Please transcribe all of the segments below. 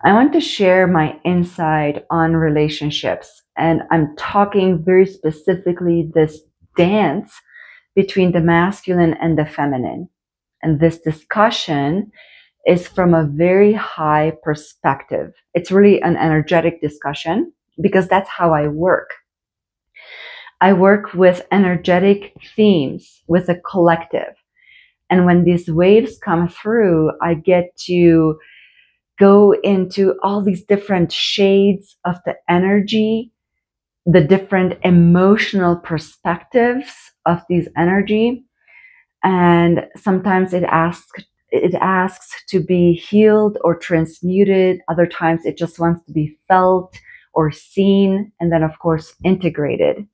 I want to share my insight on relationships, and I'm talking very specifically this dance between the masculine and the feminine. And this discussion is from a very high perspective. It's really an energetic discussion because that's how I work. I work with energetic themes, with a collective. And when these waves come through, I get to go into all these different shades of the energy, the different emotional perspectives of these energy. And sometimes it asks to be healed or transmuted. Other times it just wants to be felt or seen, and then of course integrated.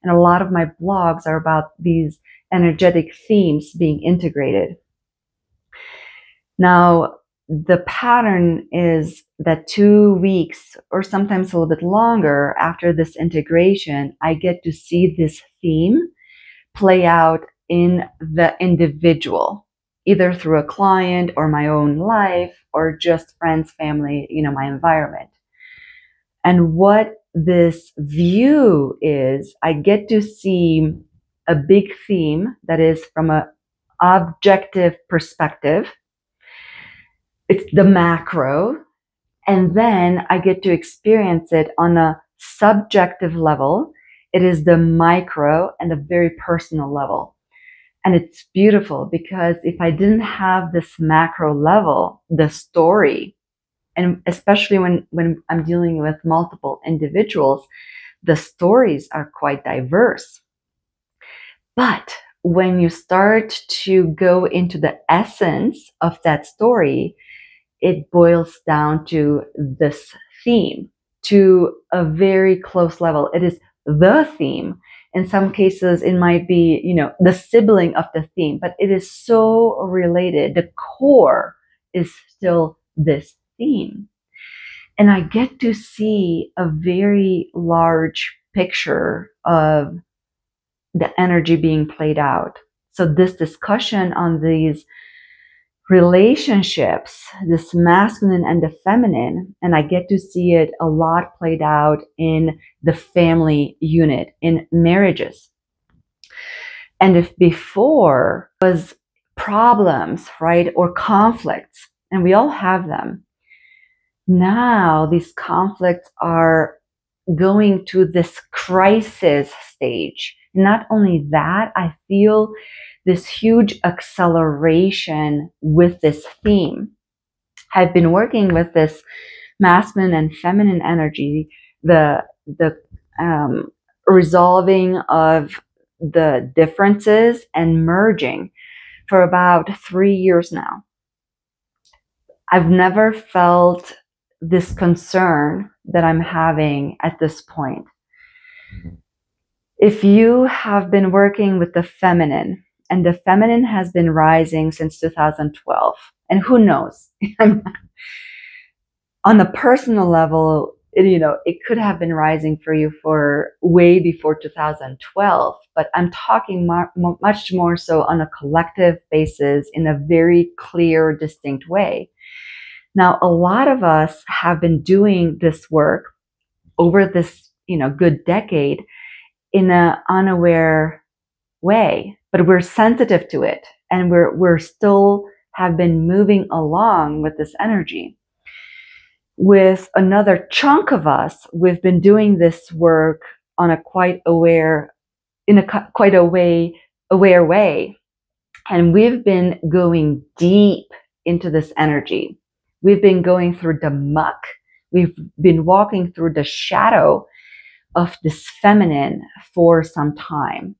And a lot of my blogs are about these energetic themes being integrated. Now, the pattern is that 2 weeks or sometimes a little bit longer after this integration, I get to see this theme play out in the individual, either through a client or my own life or just friends, family, my environment. And what this view is, I get to see a big theme that is from an objective perspective. It's the macro. And then I get to experience it on a subjective level. It is the micro and the very personal level. And it's beautiful because if I didn't have this macro level, the story, and especially when I'm dealing with multiple individuals, the stories are quite diverse. But when you start to go into the essence of that story, it boils down to this theme, to a very close level. It is the theme. In some cases, it might be, the sibling of the theme, but it is so related. The core is still this theme. And I get to see a very large picture of the energy being played out. So this discussion on these relationships, this masculine and the feminine, and I get to see it a lot played out in the family unit, in marriages. And if before was problems, right, or conflicts, and we all have them, now these conflicts are going to this crisis stage. Not only that, I feel this huge acceleration with this theme. I've been working with this masculine and feminine energy, the resolving of the differences and merging for about 3 years now. I've never felt this concern that I'm having at this point. If you have been working with the feminine, and the feminine has been rising since 2012, and who knows, on a personal level, it could have been rising for you for way before 2012, but I'm talking much more so on a collective basis in a very clear, distinct way. Now, a lot of us have been doing this work over this, good decade in an unaware way, but we're sensitive to it, and we're still have been moving along with this energy. With another chunk of us, we've been doing this work on a quite aware way, and we've been going deep into this energy. We've been going through the muck. We've been walking through the shadow of this feminine for some time.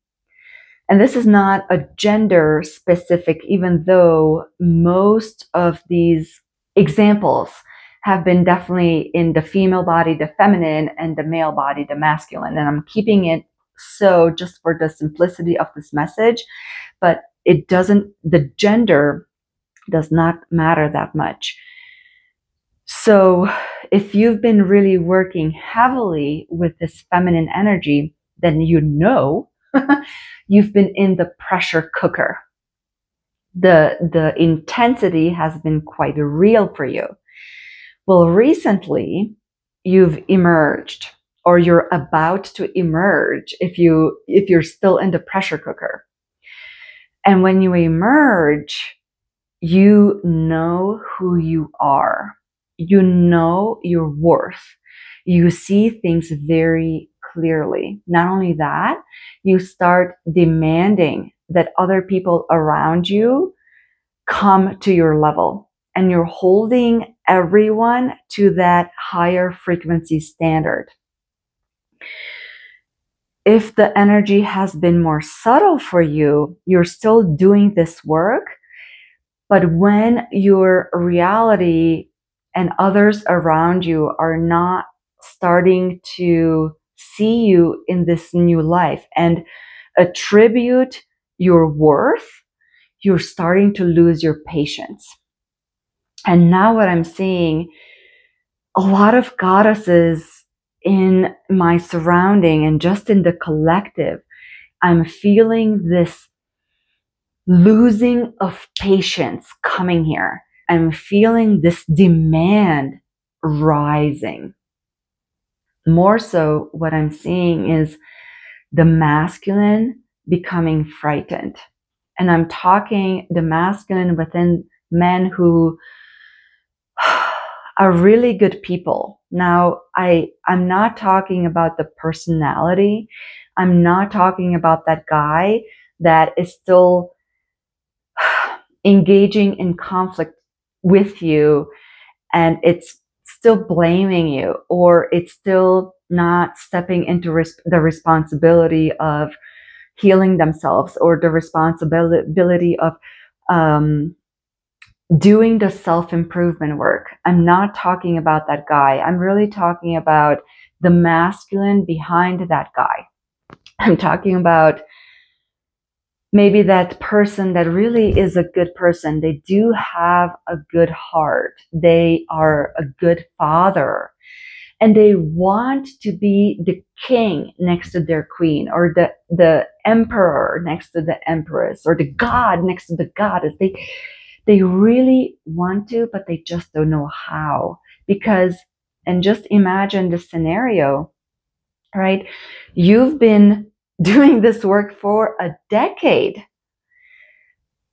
And this is not a gender specific, even though most of these examples have been definitely in the female body, the feminine, and the male body, the masculine. And I'm keeping it so just for the simplicity of this message, but the gender does not matter that much. So if you've been really working heavily with this feminine energy, then you've been in the pressure cooker. The intensity has been quite real for you. Well, recently you've emerged, or you're about to emerge if you're still in the pressure cooker. And when you emerge, you know who you are. You know your worth. You see things very clearly. Not only that, you start demanding that other people around you come to your level. And you're holding everyone to that higher frequency standard. If the energy has been more subtle for you, you're still doing this work. But when your reality and others around you are not starting to see you in this new life and attribute your worth, you're starting to lose your patience. And now what I'm seeing, a lot of goddesses in my surrounding and just in the collective, I'm feeling this losing of patience coming here. I'm feeling this demand rising. More so, what I'm seeing is the masculine becoming frightened. And I'm talking the masculine within men who are really good people. Now, I'm not talking about the personality. I'm not talking about that guy that is still engaging in conflict with you and it's still blaming you, or it's still not stepping into the responsibility of healing themselves, or the responsibility of doing the self-improvement work. I'm not talking about that guy. I'm really talking about the masculine behind that guy. I'm talking about maybe that person that really is a good person. They do have a good heart. They are a good father. And they want to be the king next to their queen, or the emperor next to the empress, or the god next to the goddess. They really want to, but they just don't know how. Because, and just imagine the scenario, right? You've been doing this work for a decade,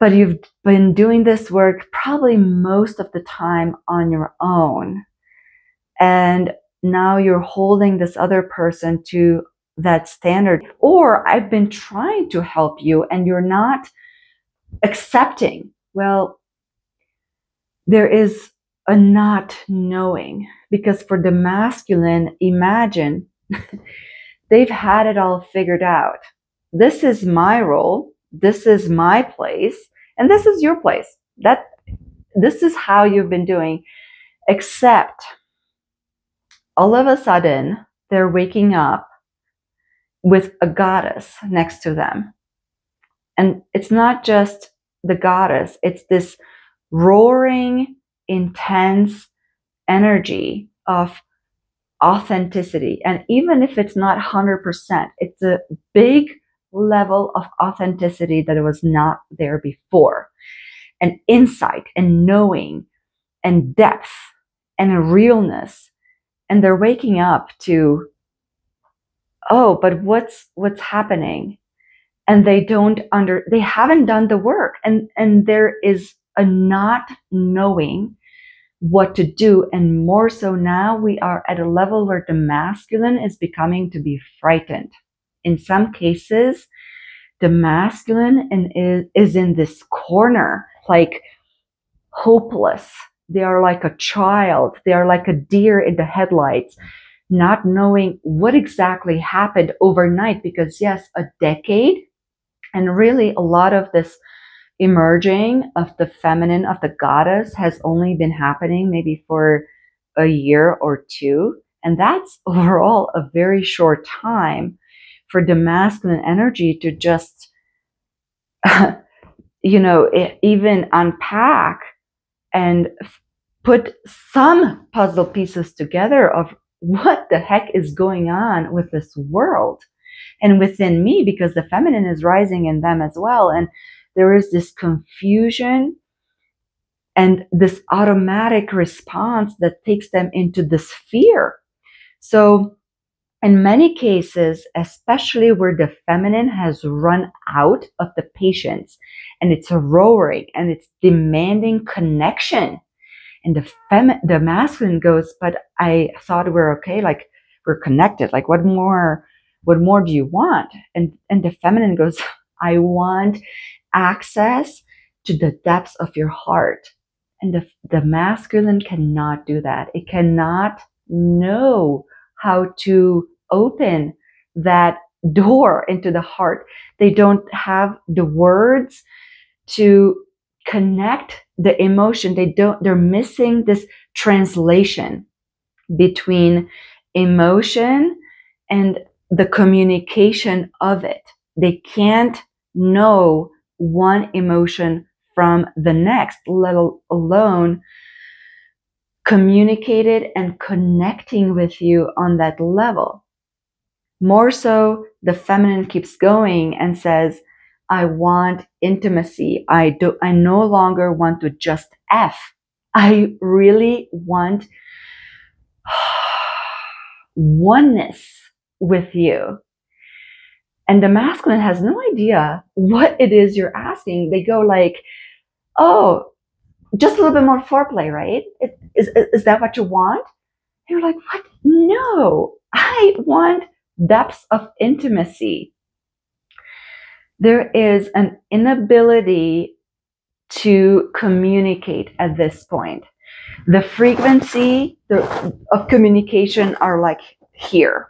but you've been doing this work probably most of the time on your own. And now you're holding this other person to that standard. Or I've been trying to help you and you're not accepting. Well, there is a not knowing, because for the masculine, imagine they've had it all figured out. This is my role. This is my place. And this is your place. This is how you've been doing. Except all of a sudden, they're waking up with a goddess next to them. And it's not just the goddess. It's this roaring, intense energy of authenticity. And even if it's not 100%, it's a big level of authenticity that was not there before. And insight and knowing and depth and a realness. And they're waking up to, oh, but what's happening? And they haven't done the work. And there is a not knowing what to do. And more so now we are at a level where the masculine is becoming to be frightened. In some cases, the masculine is in this corner, like hopeless. They are like a child. They are like a deer in the headlights, not knowing what exactly happened overnight. Because yes, a decade, and really a lot of this emerging of the feminine, of the goddess, has only been happening maybe for a year or two. And that's overall a very short time for the masculine energy to just, even unpack and put some puzzle pieces together of what the heck is going on with this world and within me, because the feminine is rising in them as well. And there is this confusion and this automatic response that takes them into this fear. So in many cases, especially where the feminine has run out of the patience and it's roaring and it's demanding connection, and the masculine goes, but I thought we're okay, like we're connected, like what more do you want? And the feminine goes, I want access to the depths of your heart. And the masculine cannot do that. It cannot know how to open that door into the heart. They don't have the words to connect the emotion. They're missing this translation between emotion and the communication of it. They can't know one emotion from the next, let alone communicated and connecting with you on that level. More so, the feminine keeps going and says, I want intimacy. I no longer want to just F. I really want oneness with you. And the masculine has no idea what it is you're asking. They go like, oh, just a little bit more foreplay, right? Is that what you want? And you're like, what? No, I want depths of intimacy. There is an inability to communicate at this point. The frequency of communication are like here.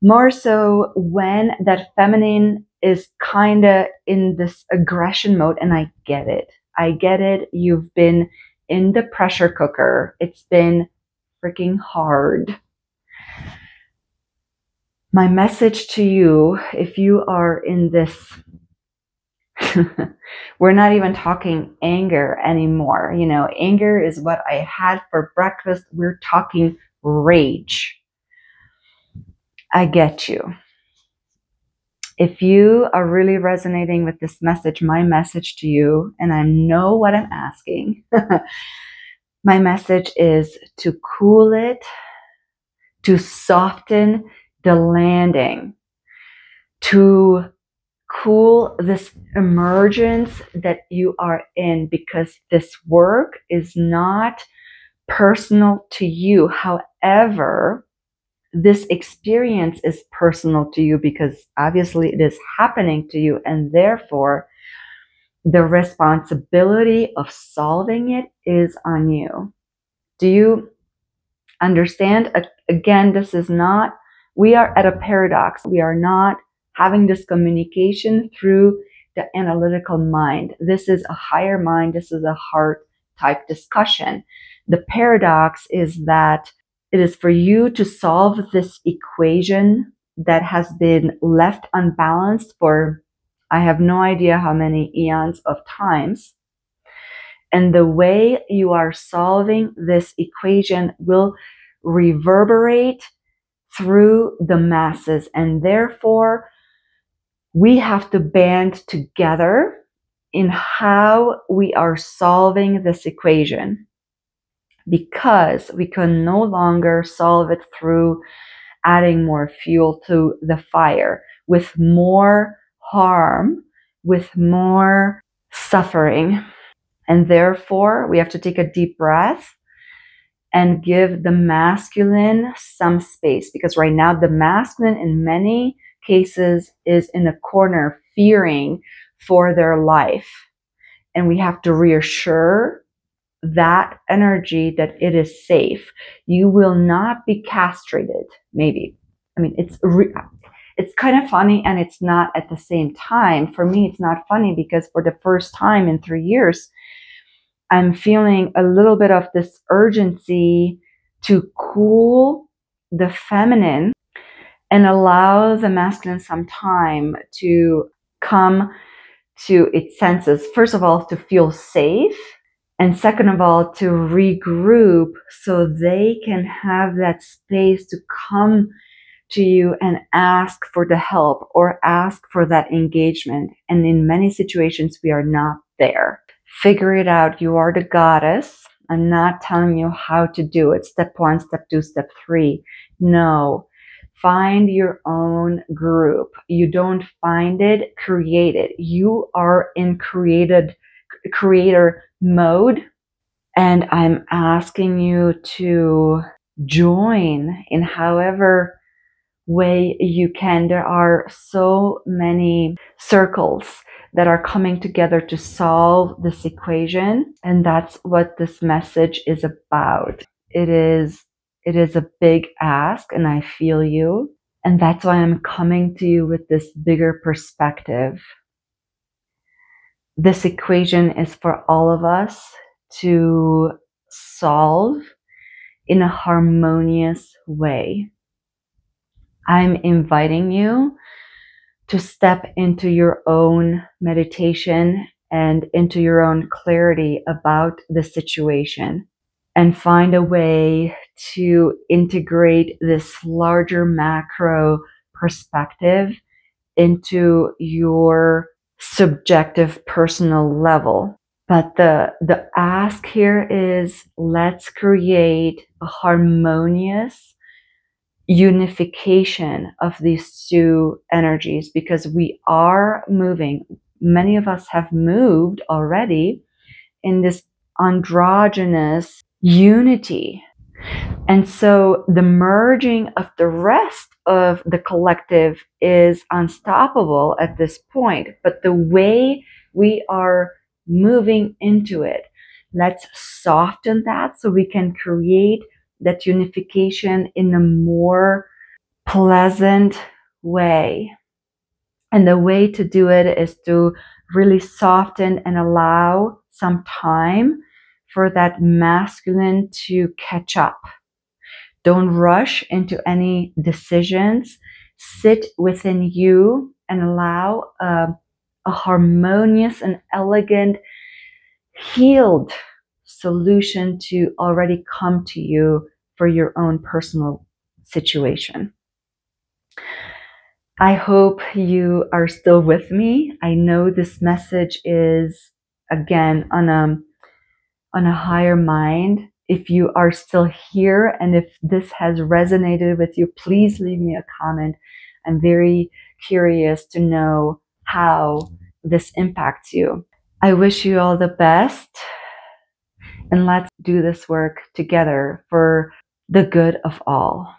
More so when that feminine is kind of in this aggression mode, and I get it. I get it. You've been in the pressure cooker. It's been freaking hard. My message to you, if you are in this, we're not even talking anger anymore. You know, anger is what I had for breakfast. We're talking rage. I get you. If you are really resonating with this message, my message to you, and I know what I'm asking, my message is to cool it, to soften the landing, to cool this emergence that you are in, because this work is not personal to you. However, this experience is personal to you because obviously it is happening to you, and therefore the responsibility of solving it is on you. Do you understand? Again, this is not, we are at a paradox. We are not having this communication through the analytical mind. This is a higher mind. This is a heart type discussion. The paradox is that it is for you to solve this equation that has been left unbalanced for, I have no idea how many eons of times. And the way you are solving this equation will reverberate through the masses. And therefore, we have to band together in how we are solving this equation, because we can no longer solve it through adding more fuel to the fire, with more harm, with more suffering. And therefore, we have to take a deep breath and give the masculine some space, because right now the masculine in many cases is in a corner fearing for their life. And we have to reassure that energy that it is safe. You will not be castrated, maybe. I mean, it's kind of funny, and it's not at the same time. For me, it's not funny because for the first time in 3 years, I'm feeling a little bit of this urgency to cool the feminine and allow the masculine some time to come to its senses. First of all, to feel safe. And second of all, to regroup so they can have that space to come to you and ask for the help or ask for that engagement. And in many situations, we are not there. Figure it out. You are the goddess. I'm not telling you how to do it. Step 1, step 2, step 3. No. Find your own group. You don't find it, create it. You are in creator mode. And I'm asking you to join in however way you can. There are so many circles that are coming together to solve this equation. And that's what this message is about. It is a big ask, and I feel you. And that's why I'm coming to you with this bigger perspective. This equation is for all of us to solve in a harmonious way. I'm inviting you to step into your own meditation and into your own clarity about the situation and find a way to integrate this larger macro perspective into your subjective personal level. But the ask here is, let's create a harmonious unification of these two energies, because we are moving. Many of us have moved already in this androgynous unity. And so the merging of the rest of the collective is unstoppable at this point. But the way we are moving into it, let's soften that so we can create that unification in a more pleasant way. And the way to do it is to really soften and allow some time for that masculine to catch up. Don't rush into any decisions. Sit within you and allow a harmonious and elegant, healed solution to already come to you for your own personal situation. I hope you are still with me. I know this message is, again, on a higher mind. If you are still here and if this has resonated with you, please leave me a comment. I'm very curious to know how this impacts you. I wish you all the best, and let's do this work together for the good of all.